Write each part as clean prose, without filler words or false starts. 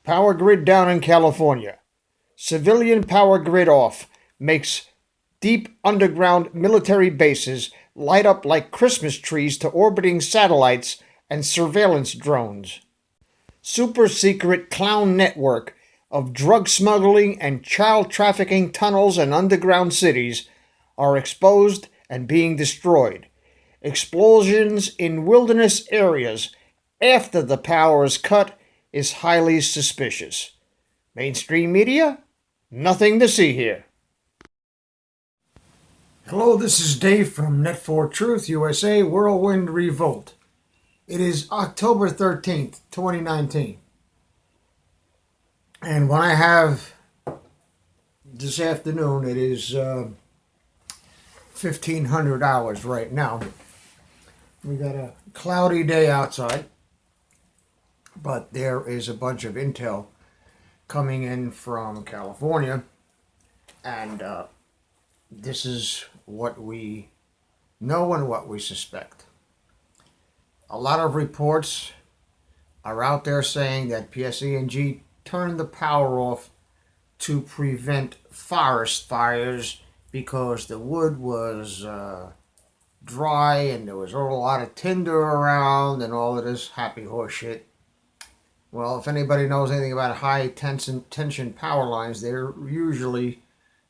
Power grid down in California. Civilian power grid off makes deep underground military bases light up like Christmas trees to orbiting satellites and surveillance drones. Super secret clown network of drug smuggling and child trafficking tunnels and underground cities are exposed and being destroyed. Explosions in wilderness areas after the power is cut is highly suspicious. Mainstream media? Nothing to see here. Hello, this is Dave from Net4Truth USA, Whirlwind, Revolt. It is October 13th, 2019. And what I have this afternoon, it is 1500 hours right now. We got a cloudy day outside, but there is a bunch of intel coming in from California, and this is what we know and what we suspect. A lot of reports are out there saying that PSE&G turned the power off to prevent forest fires because the wood was dry and there was a lot of tinder around and all of this happy horse shit. Well, if anybody knows anything about high tension power lines, they're usually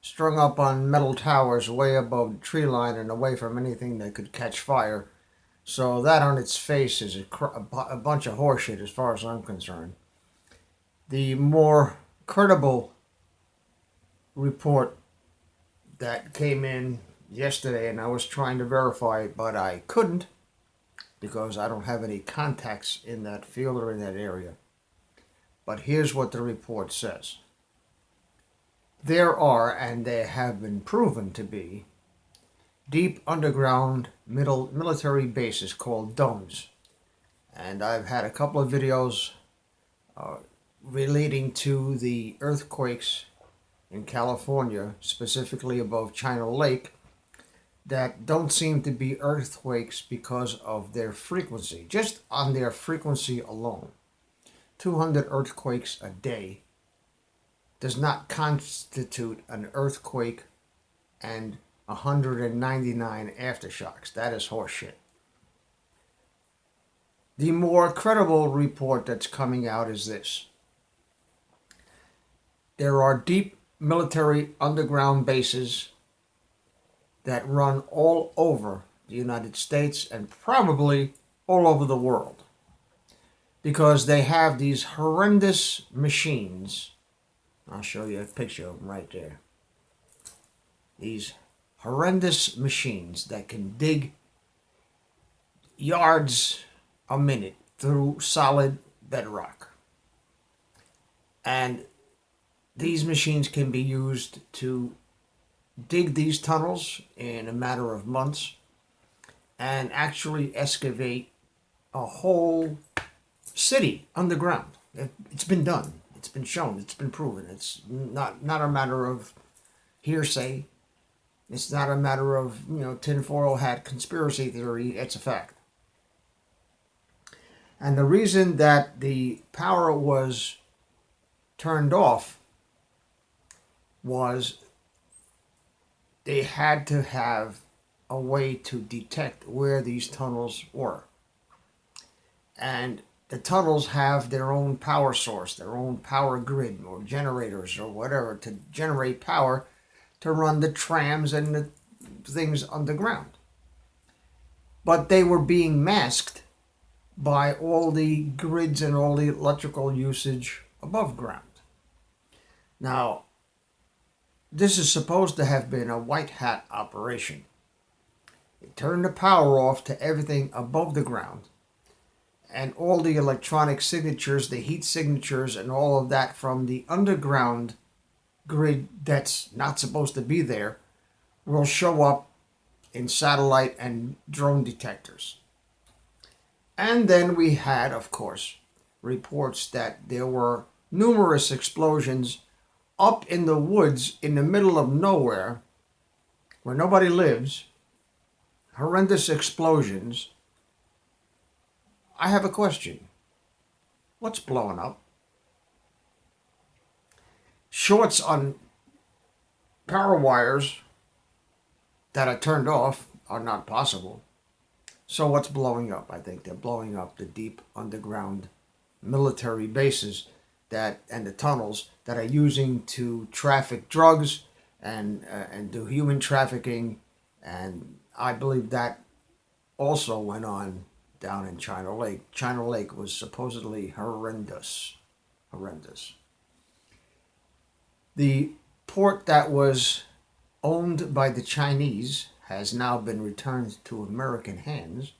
strung up on metal towers way above the tree line and away from anything that could catch fire. So that on its face is a bunch of horseshit as far as I'm concerned. The more credible report that came in yesterday, and I was trying to verify it, but I couldn't because I don't have any contacts in that field or in that area. But here's what the report says. There are, and they have been proven to be, deep underground military bases called domes. And I've had a couple of videos relating to the earthquakes in California, specifically above China Lake, that don't seem to be earthquakes because of their frequency, just on their frequency alone. 200 earthquakes a day does not constitute an earthquake and 199 aftershocks. That is horseshit. The more credible report that's coming out is this. There are deep military underground bases that run all over the United States and probably all over the world, because they have these horrendous machines. I'll show you a picture of them right there. These horrendous machines that can dig yards a minute through solid bedrock. And these machines can be used to dig these tunnels in a matter of months and actually excavate a whole city underground. It's been done. It's been shown. It's been proven. It's not a matter of hearsay. It's not a matter of, tinfoil hat conspiracy theory. It's a fact. And the reason that the power was turned off was they had to have a way to detect where these tunnels were. And the tunnels have their own power source, their own power grid or generators or whatever to generate power to run the trams and the things underground. But they were being masked by all the grids and all the electrical usage above ground. Now, this is supposed to have been a white hat operation. It turned the power off to everything above the ground, and all the electronic signatures, the heat signatures, and all of that from the underground grid that's not supposed to be there will show up in satellite and drone detectors. And then we had, of course, reports that there were numerous explosions up in the woods in the middle of nowhere where nobody lives, horrendous explosions. I have a question. What's blowing up? shorts on power wires that are turned off are not possible. So what's blowing up? I think they're blowing up the deep underground military bases and the tunnels that are using to traffic drugs and do human trafficking, and I believe that also went on down in China Lake. China Lake was supposedly horrendous. The port that was owned by the Chinese has now been returned to American hands,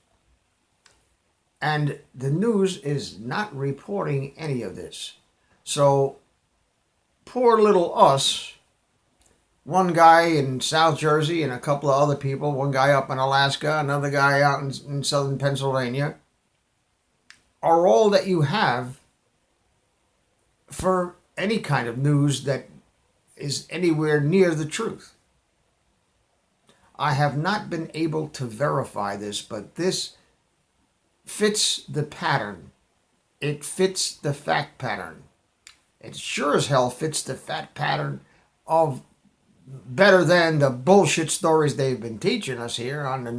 and the news is not reporting any of this. So poor little us, one guy in South Jersey and a couple of other people, one guy up in Alaska, another guy out in southern Pennsylvania, are all that you have for any kind of news that is anywhere near the truth. I have not been able to verify this, but this fits the pattern. It fits the fact pattern. It sure as hell fits the fact pattern of better than the bullshit stories they've been teaching us here on the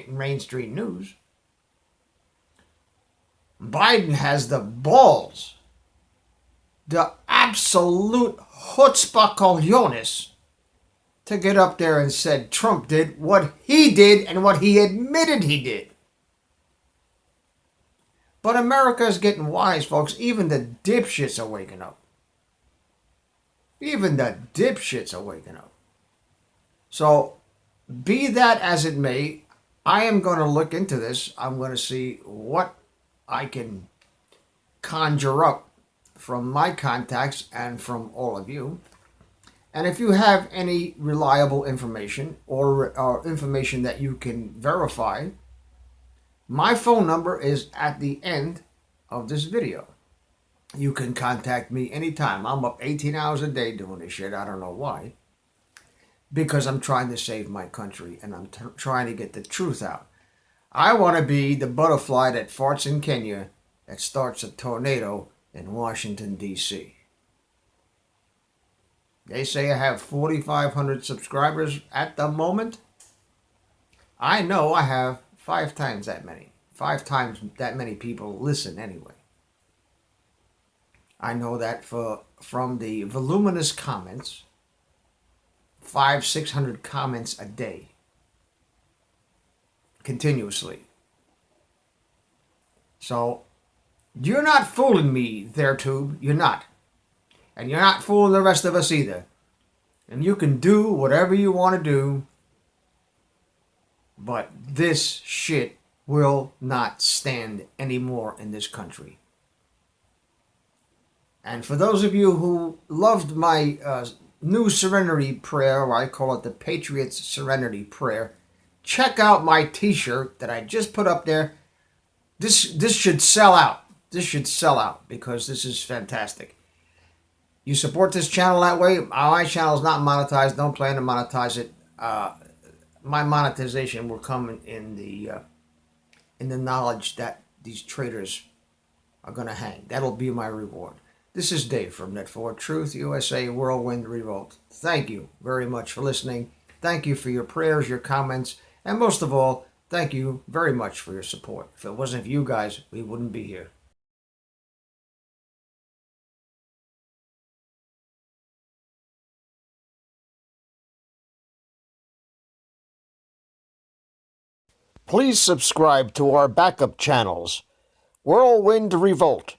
mainstream news. Biden has the balls, the absolute chutzpah cojones, to get up there and said Trump did what he did and what he admitted he did. But America is getting wise, folks. Even the dipshits are waking up. Even the dipshits are waking up. So, be that as it may, I am going to look into this. I'm going to see what I can conjure up from my contacts and from all of you. And if you have any reliable information or information that you can verify, my phone number is at the end of this video. You can contact me anytime. I'm up 18 hours a day doing this shit. I don't know why. Because I'm trying to save my country and I'm trying to get the truth out. I want to be the butterfly that farts in Kenya that starts a tornado in Washington, D.C. They say I have 4,500 subscribers at the moment. I know I have 5 times that many. 5 times that many people listen anyway. I know that from the voluminous comments, 500-600 comments a day, continuously. So, you're not fooling me there, Tube. You're not. And you're not fooling the rest of us either. And you can do whatever you want to do, but this shit will not stand anymore in this country. And for those of you who loved my new Serenity Prayer, or I call it the Patriot's Serenity Prayer, check out my t-shirt that I just put up there. This should sell out. This should sell out because this is fantastic. You support this channel that way. My channel is not monetized. Don't plan to monetize it. My monetization will come in the knowledge that these traitors are going to hang. That'll be my reward. This is Dave from Net4 Truth USA, Whirlwind, Revolt. Thank you very much for listening. Thank you for your prayers, your comments, and most of all, thank you very much for your support. If it wasn't for you guys, we wouldn't be here. Please subscribe to our backup channels, Whirlwind Revolt,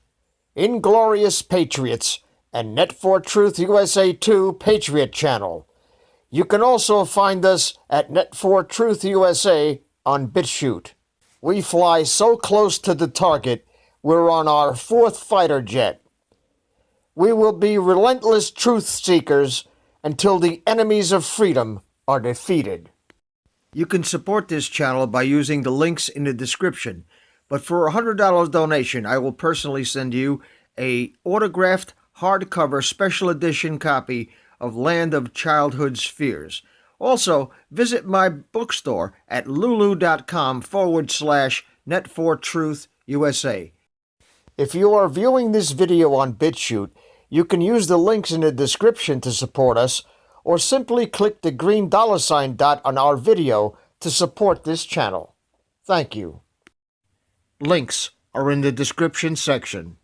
Inglorious Patriots, and Net4 Truth USA 2 Patriot channel. You can also find us at Net4 Truth USA on BitChute. We fly so close to the target, we're on our 4th fighter jet. We will be relentless truth seekers until the enemies of freedom are defeated. You can support this channel by using the links in the description, but for a $100 donation, I will personally send you a autographed hardcover special edition copy of Land of Childhood's Fears. Also, visit my bookstore at lulu.com/Net4Truth USA. If you are viewing this video on BitChute, You can use the links in the description to support us, or simply click the green $ dot on our video to support this channel. Thank you. Links are in the description section.